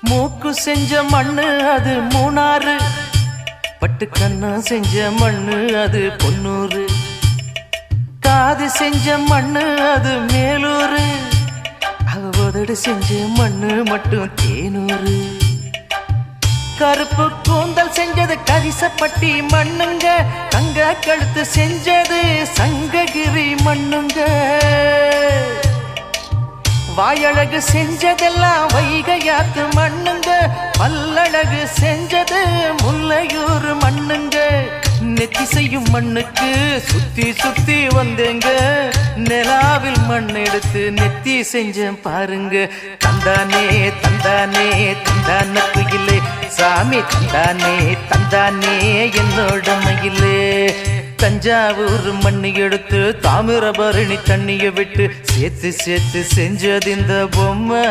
மூக்கு செஞ்ச மண்ணு அது மூணாறு, பட்டு கண்ணா செஞ்ச மண்ணு அது பொன்னூறு, காது செஞ்ச மண்ணு அது மேலூரு, அவ உதடு செஞ்ச மண்ணு மட்டும் தேனூரு. கருப்பு கூந்தல் செஞ்சது கரிசப்பட்டி மண்ணுங்க, தங்க கழுத்து செஞ்சது சங்ககிரி மண்ணுங்க, வாயழகு செஞ்சதெல்லாம் வைகையாத்து மண்ணுங்க, பல்லழகு செஞ்சது முல்லையூர் மண்ணுங்க. நெத்தி செய்யும் மண்ணுக்கு சுத்தி சுத்தி வந்தேங்க, நிலாவில் மண் எடுத்து நெத்தி செஞ்சேன் பாருங்க. தந்தானே தந்தானே தந்தான குயிலே, சாமி தந்தானே தந்தானே என்னோட மயிலே. தஞ்சாவூர் மண்ணு எடுத்து தாமிரபரணி தண்ணிய விட்டு சேர்த்து சேர்த்து செஞ்சது இந்த பொம்மை.